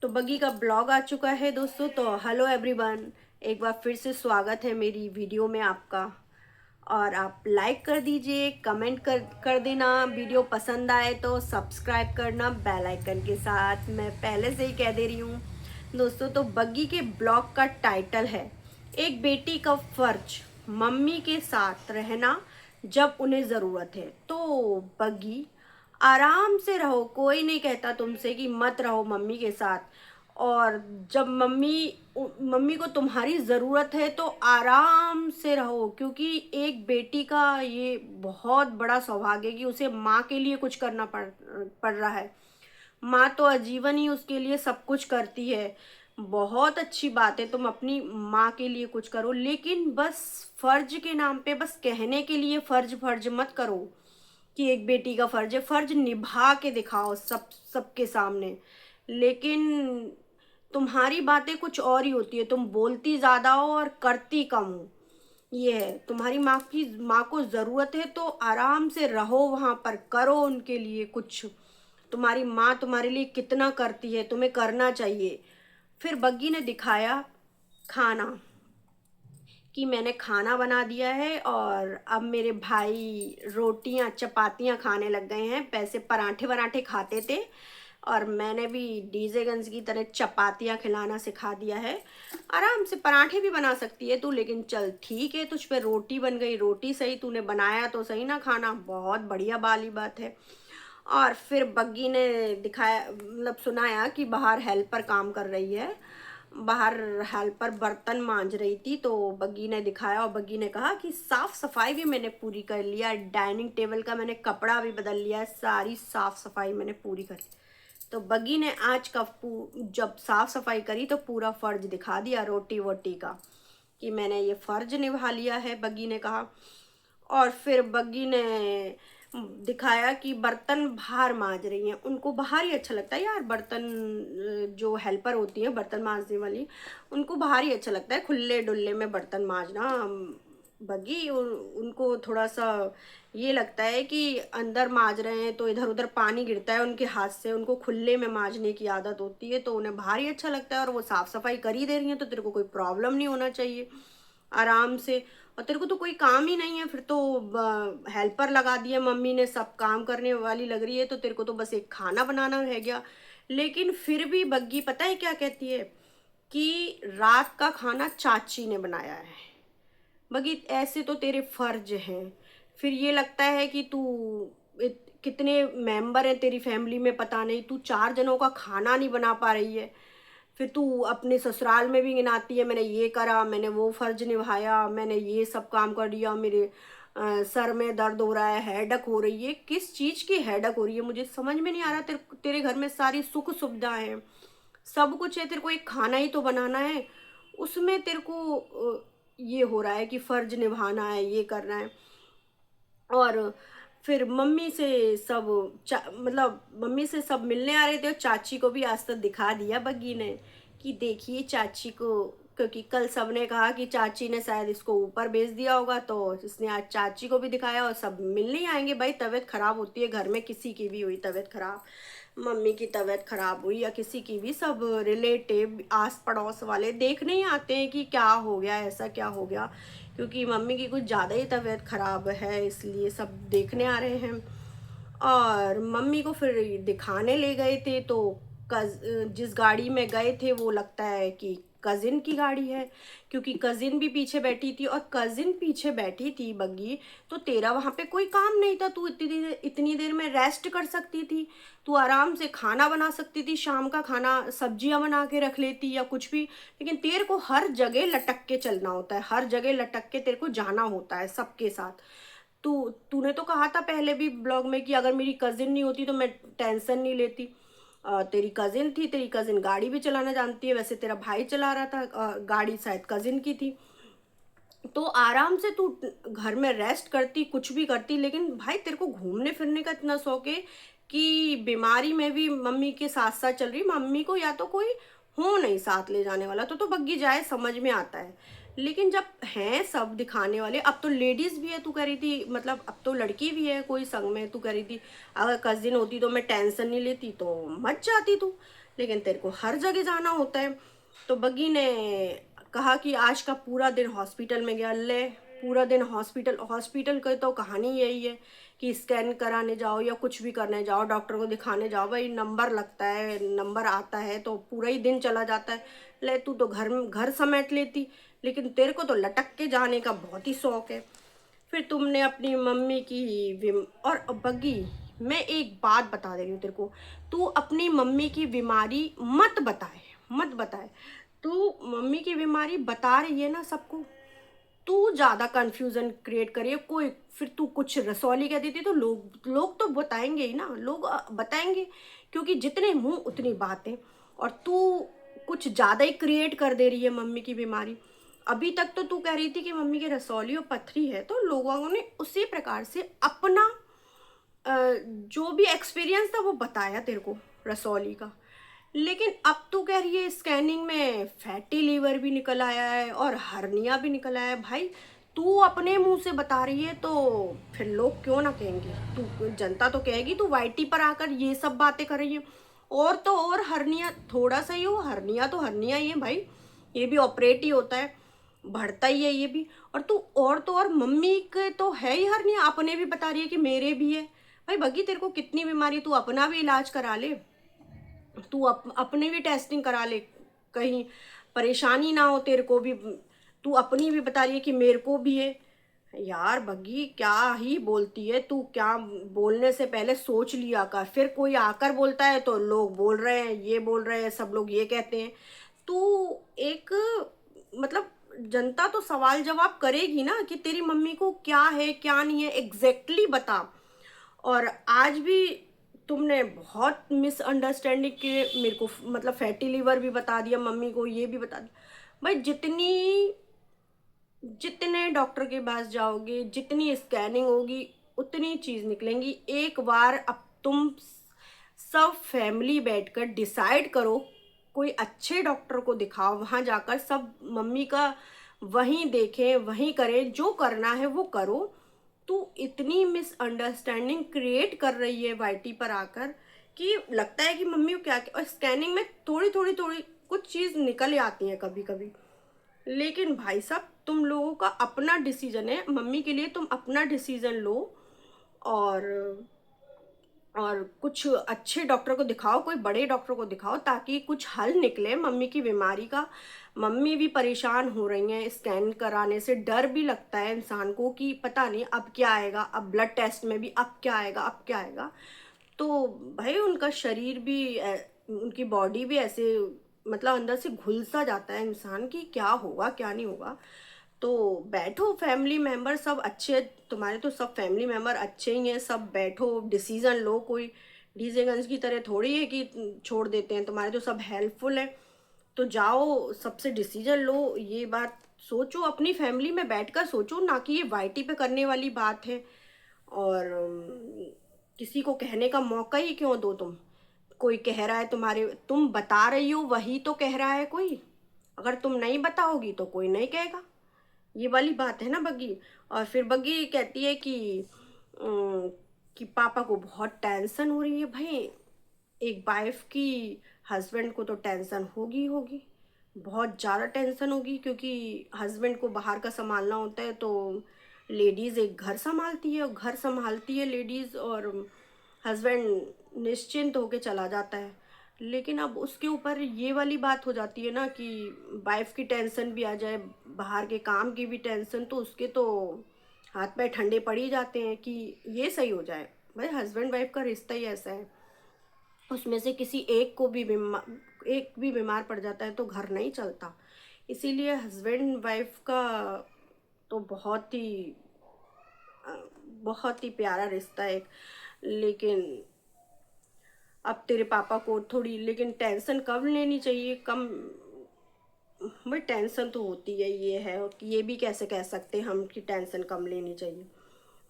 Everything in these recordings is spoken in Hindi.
तो बग्गी का ब्लॉग आ चुका है दोस्तों। तो हेलो एवरीवन, एक बार फिर से स्वागत है मेरी वीडियो में आपका। और आप लाइक कर दीजिए, कमेंट कर देना, वीडियो पसंद आए तो सब्सक्राइब करना बेल आइकन के साथ। मैं पहले से ही कह दे रही हूँ दोस्तों। तो बग्गी के ब्लॉग का टाइटल है एक बेटी का फर्ज, मम्मी के साथ रहना जब उन्हें ज़रूरत है। तो बग्गी, आराम से रहो, कोई नहीं कहता तुमसे कि मत रहो मम्मी के साथ। और जब मम्मी को तुम्हारी ज़रूरत है तो आराम से रहो, क्योंकि एक बेटी का ये बहुत बड़ा सौभाग्य है कि उसे माँ के लिए कुछ करना पड़ रहा है। माँ तो आजीवन ही उसके लिए सब कुछ करती है। बहुत अच्छी बात है, तुम अपनी माँ के लिए कुछ करो, लेकिन बस फर्ज के नाम पे बस कहने के लिए फर्ज फर्ज मत करो कि एक बेटी का फर्ज है। फर्ज निभा के दिखाओ सबके सामने। लेकिन तुम्हारी बातें कुछ और ही होती है, तुम बोलती ज़्यादा हो और करती कम हो। ये है, तुम्हारी माँ को ज़रूरत है तो आराम से रहो वहाँ पर, करो उनके लिए कुछ। तुम्हारी माँ तुम्हारे लिए कितना करती है, तुम्हें करना चाहिए। फिर बग्गी ने दिखाया खाना, कि मैंने खाना बना दिया है और अब मेरे भाई रोटियां चपातियां खाने लग गए हैं। पैसे पराठे वराठे खाते थे और मैंने भी डीजे गंज की तरह चपातियां खिलाना सिखा दिया है। आराम से पराठे भी बना सकती है तू, लेकिन चल ठीक है, तुझ पे रोटी बन गई। रोटी सही, तूने बनाया तो सही ना खाना, बहुत बढ़िया वाली बात है। और फिर बग्गी ने दिखाया, मतलब सुनाया कि बाहर हेल्पर काम कर रही है। बाहर हेल्पर बर्तन मांज रही थी, तो बग्गी ने दिखाया और बग्गी ने कहा कि साफ सफाई भी मैंने पूरी कर लिया, डाइनिंग टेबल का मैंने कपड़ा भी बदल लिया है, सारी साफ सफाई मैंने पूरी कर ली। तो बग्गी ने आज का जब साफ सफाई करी तो पूरा फर्ज दिखा दिया रोटी वोटी का, कि मैंने ये फर्ज निभा लिया है, बग्गी ने कहा। और फिर बग्गी ने दिखाया कि बर्तन बाहर मांज रही हैं। उनको बाहर ही अच्छा लगता है यार बर्तन, जो हेल्पर होती है बर्तन मांजने वाली, उनको बाहर ही अच्छा लगता है, खुले डुल्ले में बर्तन मांजना। बग्गी उनको थोड़ा सा ये लगता है कि अंदर मांज रहे हैं तो इधर उधर पानी गिरता है उनके हाथ से, उनको खुले में मांजने की आदत होती है, तो उन्हें बाहर ही अच्छा लगता है। और वो साफ सफाई कर ही दे रही हैं तो तेरे को कोई प्रॉब्लम नहीं होना चाहिए, आराम से। और तेरे को तो कोई काम ही नहीं है, फिर तो हेल्पर लगा दिया मम्मी ने, सब काम करने वाली लग रही है, तो तेरे को तो बस एक खाना बनाना रह गया। लेकिन फिर भी बग्गी पता है क्या कहती है, कि रात का खाना चाची ने बनाया है। बग्गी, ऐसे तो तेरे फर्ज हैं। फिर ये लगता है कि तू कितने मेंबर हैं तेरी फैमिली में पता नहीं, तू 4 जनों का खाना नहीं बना पा रही है। फिर तू अपने ससुराल में भी गिनाती है, मैंने ये करा, मैंने वो फर्ज निभाया, मैंने ये सब काम कर दिया, मेरे सर में दर्द हो रहा है, हेडक हो रही है। किस चीज़ की हेडक हो रही है मुझे समझ में नहीं आ रहा। तेरे घर में सारी सुख सुविधाएं हैं, सब कुछ है, तेरे को एक खाना ही तो बनाना है, उसमें तेरे को ये हो रहा है कि फर्ज निभाना है, ये करना है। और फिर मम्मी से सब मतलब मम्मी से सब मिलने आ रहे थे, और चाची को भी आज तक दिखा दिया बग्गी ने कि देखिए चाची को, क्योंकि कल सबने कहा कि चाची ने शायद इसको ऊपर भेज दिया होगा, तो इसने आज चाची को भी दिखाया। और सब मिलने ही आएंगे भाई, तबीयत खराब होती है घर में, किसी की भी हुई तबीयत खराब, मम्मी की तबीयत खराब हुई या किसी की भी, सब रिलेटिव आस पड़ोस वाले देखने ही आते हैं कि क्या हो गया, ऐसा क्या हो गया, क्योंकि मम्मी की कुछ ज़्यादा ही तबीयत ख़राब है, इसलिए सब देखने आ रहे हैं। और मम्मी को फिर दिखाने ले गए थे, तो जिस गाड़ी में गए थे वो लगता है कि कज़िन की गाड़ी है, क्योंकि कज़िन भी पीछे बैठी थी। और कज़िन पीछे बैठी थी बग्गी, तो तेरा वहाँ पे कोई काम नहीं था, तू इतनी देर में रेस्ट कर सकती थी, तू आराम से खाना बना सकती थी, शाम का खाना सब्जियां बना के रख लेती या कुछ भी। लेकिन तेरे को हर जगह लटक के चलना होता है, हर जगह लटक के तेरे को जाना होता है सबके साथ। तूने तो कहा था पहले भी ब्लॉग में कि अगर मेरी कज़िन नहीं होती तो मैं टेंशन नहीं लेती। तेरी कज़िन थी, तेरी कज़िन गाड़ी भी चलाना जानती है, वैसे तेरा भाई चला रहा था गाड़ी, शायद कज़िन की थी। तो आराम से तू घर में रेस्ट करती, कुछ भी करती। लेकिन भाई तेरे को घूमने फिरने का इतना शौक है कि बीमारी में भी मम्मी के साथ साथ चल रही। मम्मी को या तो कोई हो नहीं साथ ले जाने वाला तो बग्गी जाए, समझ में आता है। लेकिन जब हैं सब दिखाने वाले, अब तो लेडीज भी है, तू कह रही थी, मतलब अब तो लड़की भी है कोई संग में, तू कह रही थी अगर कजिन होती तो मैं टेंशन नहीं लेती, तो मत जाती तू। लेकिन तेरे को हर जगह जाना होता है। तो बग्गी ने कहा कि आज का पूरा दिन हॉस्पिटल में गया। ले, पूरा दिन हॉस्पिटल, हॉस्पिटल की तो कहानी यही है कि स्कैन कराने जाओ या कुछ भी करने जाओ, डॉक्टर को दिखाने जाओ, भाई नंबर लगता है, नंबर आता है तो पूरा ही दिन चला जाता है। ले, तू तो घर समेट लेती, लेकिन तेरे को तो लटक के जाने का बहुत ही शौक है। फिर तुमने अपनी मम्मी की और बग्गी, मैं एक बात बता दे रही हूँ तेरे को, तू अपनी मम्मी की बीमारी मत बताए। तू मम्मी की बीमारी बता रही है ना सबको, तू ज़्यादा कंफ्यूजन क्रिएट करिए कोई। फिर तू कुछ रसौली कह देती तो लोग तो बताएंगे ही ना, लोग बताएंगे, क्योंकि जितने मुंह उतनी बातें। और तू कुछ ज़्यादा ही क्रिएट कर दे रही है मम्मी की बीमारी। अभी तक तो तू कह रही थी कि मम्मी के रसौली और पथरी है, तो लोगों ने उसी प्रकार से अपना जो भी एक्सपीरियंस था वो बताया तेरे को रसौली का। लेकिन अब तू कह रही है स्कैनिंग में फैटी लीवर भी निकल आया है और हर्निया भी निकल आया है। भाई तू अपने मुंह से बता रही है तो फिर लोग क्यों ना कहेंगे, तू जनता तो कहेगी तू वाईटी पर आकर ये सब बातें कर रही है। और तो और हर्निया थोड़ा सा ही हो, हर्निया तो हर्निया ही है भाई, ये भी ऑपरेट ही होता है, बढ़ता ही है ये भी। और तू और तो और मम्मी के तो है ही हर्निया, अपने भी बता रही है कि मेरे भी है। भाई बग्गी तेरे को कितनी बीमारी, तू अपना भी इलाज करा ले, तू अपने भी टेस्टिंग करा ले, कहीं परेशानी ना हो तेरे को भी। तू अपनी भी बता रही है कि मेरे को भी है। यार बग्गी क्या ही बोलती है तू, क्या बोलने से पहले सोच लिया कर। फिर कोई आकर बोलता है तो लोग बोल रहे हैं, ये बोल रहे हैं, सब लोग ये कहते हैं। तू एक मतलब जनता तो सवाल जवाब करेगी ना कि तेरी मम्मी को क्या है क्या नहीं है, एग्जैक्टली बता। और आज भी तुमने बहुत मिसअंडरस्टैंडिंग के मेरे को मतलब फैटी लीवर भी बता दिया, मम्मी को ये भी बता दिया। भाई जितने डॉक्टर के पास जाओगे, जितनी स्कैनिंग होगी, उतनी चीज निकलेंगी। एक बार अब तुम सब फैमिली बैठकर डिसाइड करो, कोई अच्छे डॉक्टर को दिखाओ, वहां जाकर सब मम्मी का वहीं देखें, वहीं करें, जो करना है वो करो। तू इतनी मिसअंडरस्टैंडिंग क्रिएट कर रही है वाईटी पर आकर कि लगता है कि मम्मी को क्या, और स्कैनिंग में थोड़ी कुछ चीज निकल आती है कभी कभी। लेकिन भाई साहब तुम लोगों का अपना डिसीजन है, मम्मी के लिए तुम अपना डिसीजन लो। और कुछ अच्छे डॉक्टर को दिखाओ, कोई बड़े डॉक्टर को दिखाओ, ताकि कुछ हल निकले मम्मी की बीमारी का। मम्मी भी परेशान हो रही हैं, स्कैन कराने से डर भी लगता है इंसान को कि पता नहीं अब क्या आएगा, अब ब्लड टेस्ट में भी अब क्या आएगा, अब क्या आएगा। तो भाई उनका शरीर भी उनकी बॉडी भी ऐसे मतलब अंदर से घुल सा जाता है इंसान की, क्या होगा क्या नहीं होगा। तो बैठो, फैमिली मेंबर सब अच्छे, तुम्हारे तो सब फैमिली मेंबर अच्छे ही हैं, सब बैठो डिसीजन लो। कोई डीजेगंज की तरह थोड़ी है कि छोड़ देते हैं, तुम्हारे तो सब हेल्पफुल है। तो जाओ सबसे डिसीजन लो, ये बात सोचो, अपनी फैमिली में बैठकर सोचो, ना कि ये वाईटी पे करने वाली बात है। और किसी को कहने का मौका ही क्यों दो तुम। कोई कह रहा है तुम्हारे, तुम बता रही हो वही तो कह रहा है कोई, अगर तुम नहीं बताओगी तो कोई नहीं कहेगा। ये वाली बात है ना बग्गी। और फिर बग्गी कहती है अम, कि पापा को बहुत टेंशन हो रही है। भाई एक वाइफ की हस्बैंड को तो टेंशन होगी होगी, बहुत ज़्यादा टेंशन होगी, क्योंकि हस्बैंड को बाहर का संभालना होता है। तो लेडीज़ एक घर संभालती है, और घर संभालती है लेडीज़, और हस्बैंड निश्चिंत होके चला जाता है। लेकिन अब उसके ऊपर ये वाली बात हो जाती है ना कि वाइफ की टेंशन भी आ जाए, बाहर के काम की भी टेंशन, तो उसके तो हाथ पैर ठंडे पड़ ही जाते हैं कि ये सही हो जाए। भाई हस्बैंड वाइफ का रिश्ता ही ऐसा है, उसमें से किसी एक भी बीमार पड़ जाता है तो घर नहीं चलता। इसीलिए हस्बैंड वाइफ का तो बहुत ही प्यारा रिश्ता है। लेकिन अब तेरे पापा को थोड़ी लेकिन टेंशन कम लेनी चाहिए, कम। भाई टेंशन तो होती है, ये है कि ये भी कैसे कह सकते हैं हम कि टेंशन कम लेनी चाहिए।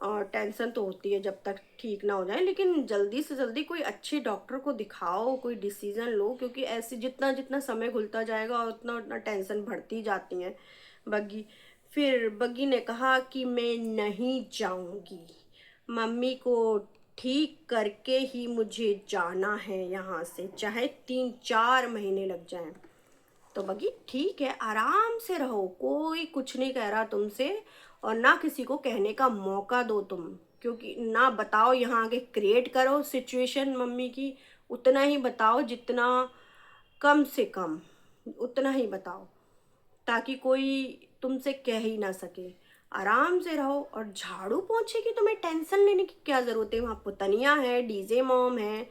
और टेंशन तो होती है जब तक ठीक ना हो जाए, लेकिन जल्दी से जल्दी कोई अच्छे डॉक्टर को दिखाओ, कोई डिसीजन लो, क्योंकि ऐसे जितना जितना समय घुलता जाएगा उतना उतना टेंशन बढ़ती जाती है बग्गी। फिर बग्गी ने कहा कि मैं नहीं जाऊंगी, मम्मी को ठीक करके ही मुझे जाना है यहाँ से, चाहे 3-4 महीने लग जाएं। तो बगी ठीक है, आराम से रहो, कोई कुछ नहीं कह रहा तुमसे, और ना किसी को कहने का मौका दो तुम, क्योंकि ना बताओ यहाँ आगे क्रिएट करो सिचुएशन मम्मी की, उतना ही बताओ जितना, कम से कम उतना ही बताओ, ताकि कोई तुमसे कह ही ना सके। आराम से रहो, और झाड़ू पोंछे की तुम्हें टेंशन लेने की क्या ज़रूरत है, वहाँ पुतनिया है, डीजे मॉम है।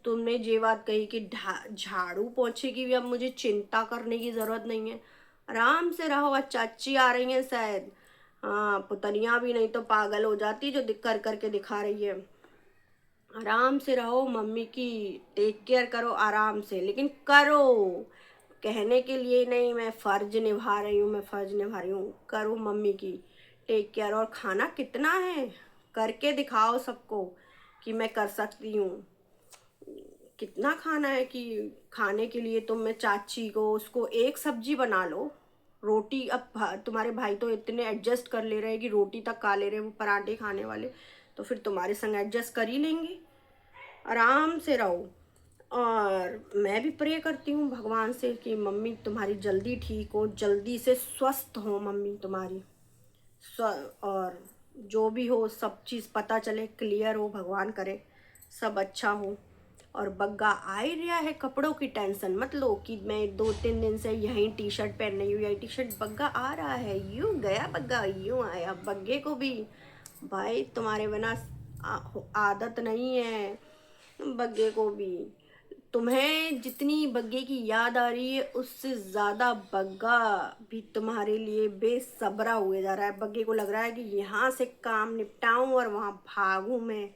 तुमने ये बात कही कि झाड़ू पोंछे की भी अब मुझे चिंता करने की ज़रूरत नहीं है। आराम से रहो, आज चाची आ रही हैं शायद, हाँ पुतनिया भी नहीं तो पागल हो जाती जो कर करके दिखा रही है। आराम से रहो, मम्मी की टेक केयर करो आराम से, लेकिन करो, कहने के लिए नहीं मैं फ़र्ज निभा रही हूँ, मैं फ़र्ज निभा रही हूँ, करो मम्मी की टेक केयर। और खाना कितना है, करके दिखाओ सबको कि मैं कर सकती हूँ। कितना खाना है कि खाने के लिए तुम, मैं चाची को उसको एक सब्जी बना लो, रोटी अब तुम्हारे भाई तो इतने एडजस्ट कर ले रहे हैं कि रोटी तक खा ले रहे हैं, वो पराठे खाने वाले, तो फिर तुम्हारे संग एडजस्ट कर ही लेंगे। आराम से रहो, और मैं भी प्रे करती हूँ भगवान से कि मम्मी तुम्हारी जल्दी ठीक हो, जल्दी से स्वस्थ हो मम्मी तुम्हारी, और जो भी हो सब चीज़ पता चले, क्लियर हो, भगवान करे सब अच्छा हो। और बग्गा आ ही रहा है, कपड़ों की टेंशन मत लो कि मैं 2-3 दिन से यही टी शर्ट पहन रही हूँ, यही टी शर्ट, बग्गा आ रहा है, यूँ गया बग्गा यूँ आया। बग्गे को भी भाई तुम्हारे बिना आदत नहीं है, बग्गे को भी, तुम्हें जितनी बग्गे की याद आ रही है उससे ज़्यादा बग्गा भी तुम्हारे लिए बेसब्रा हुए जा रहा है। बग्गे को लग रहा है कि यहाँ से काम निपटाऊं और वहाँ भागूं मैं।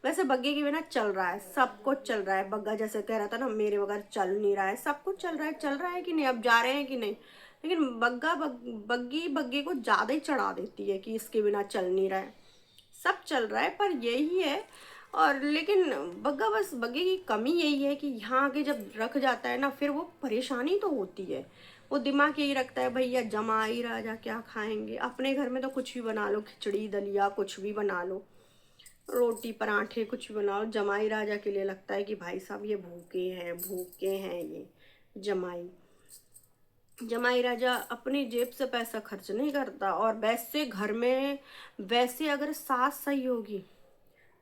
वैसे बग्गे के बिना चल रहा है, सब कुछ चल रहा है, बग्गा जैसे कह रहा था ना मेरे बगैर चल नहीं रहा है, सब कुछ चल रहा है, चल रहा है कि नहीं, अब जा रहे हैं कि नहीं, लेकिन बग्गी बग्गे को ज़्यादा ही चढ़ा देती है कि इसके बिना चल नहीं रहा है। सब चल रहा है पर यही है, और लेकिन बग्गा, बस बग्गे की कमी यही है कि यहाँ आके जब रख जाता है ना, फिर वो परेशानी तो होती है, वो दिमाग यही रखता है भैया जमाई राजा क्या खाएंगे, अपने घर में तो कुछ भी बना लो, खिचड़ी दलिया कुछ भी बना लो, रोटी पराठे कुछ भी बनाओ, जमाई राजा के लिए लगता है कि भाई साहब ये भूखे हैं ये जमाई। जमाई राजा अपनी जेब से पैसा खर्च नहीं करता, और वैसे घर में, वैसे अगर सास सही होगी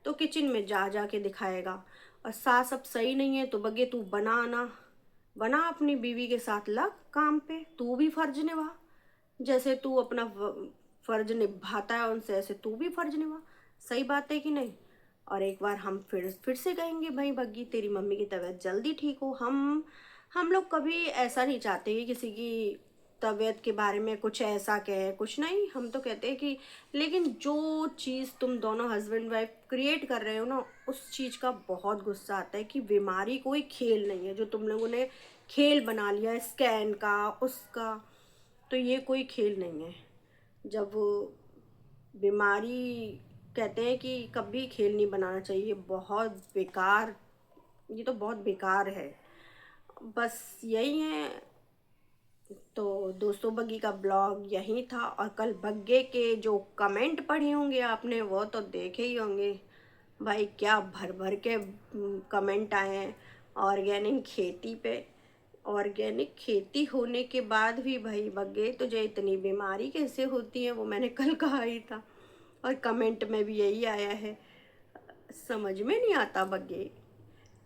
तो किचन में जा जा के दिखाएगा, और सास अब सही नहीं है तो बगे तू बना अपनी बीवी के साथ लग काम पे, तू भी फर्ज निभा, जैसे तू अपना फर्ज निभाता है उनसे, ऐसे तू भी फर्ज निभा। सही बात है कि नहीं। और एक बार हम फिर से कहेंगे भाई बग्गी तेरी मम्मी की तबीयत जल्दी ठीक हो। हम लोग कभी ऐसा नहीं चाहते कि किसी की तबीयत के बारे में कुछ ऐसा कहे, कुछ नहीं, हम तो कहते हैं कि, लेकिन जो चीज़ तुम दोनों हस्बैंड वाइफ क्रिएट कर रहे हो ना, उस चीज़ का बहुत गुस्सा आता है कि बीमारी कोई खेल नहीं है, जो तुम लोगों ने खेल बना लिया है स्कैन का उसका, तो ये कोई खेल नहीं है। जब बीमारी, कहते हैं कि कभी खेल नहीं बनाना चाहिए, बहुत बेकार, ये तो बहुत बेकार है। बस यही है। तो दोस्तों बग्गी का ब्लॉग यही था, और कल बग्गे के जो कमेंट पढ़े होंगे आपने वो तो देखे ही होंगे भाई, क्या भर भर के कमेंट आए हैं ऑर्गेनिक खेती पे। ऑर्गेनिक खेती होने के बाद भी भाई बग्गे तुझे इतनी बीमारी कैसे होती है, वो मैंने कल कहा ही था, और कमेंट में भी यही आया है, समझ में नहीं आता बग्गे।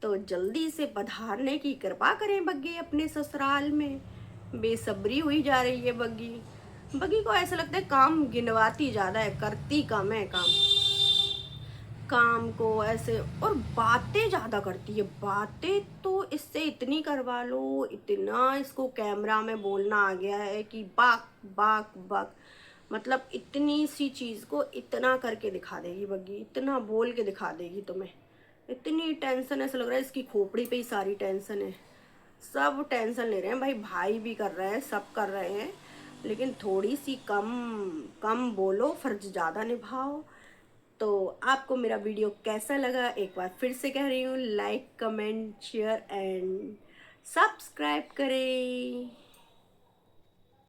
तो जल्दी से पधारने की कृपा करें बग्गी अपने ससुराल में, बेसब्री हुई जा रही है बग्गी। बग्गी को ऐसा लगता है काम गिनवाती ज़्यादा है, करती कम है काम, काम को ऐसे, और बातें ज़्यादा करती है, बातें तो इससे इतनी करवा लो, इतना इसको कैमरा में बोलना आ गया है कि बाक बाक बाक, मतलब इतनी सी चीज़ को इतना करके दिखा देगी बग्गी, इतना बोल के दिखा देगी तुम्हें, इतनी टेंशन है, ऐसा लग रहा है इसकी खोपड़ी पे ही सारी टेंशन है। सब टेंशन ले रहे हैं भाई, भाई भी कर रहे हैं, सब कर रहे हैं, लेकिन थोड़ी सी कम कम बोलो, फर्ज ज़्यादा निभाओ। तो आपको मेरा वीडियो कैसा लगा, एक बार फिर से कह रही हूँ, like comment share and subscribe करें।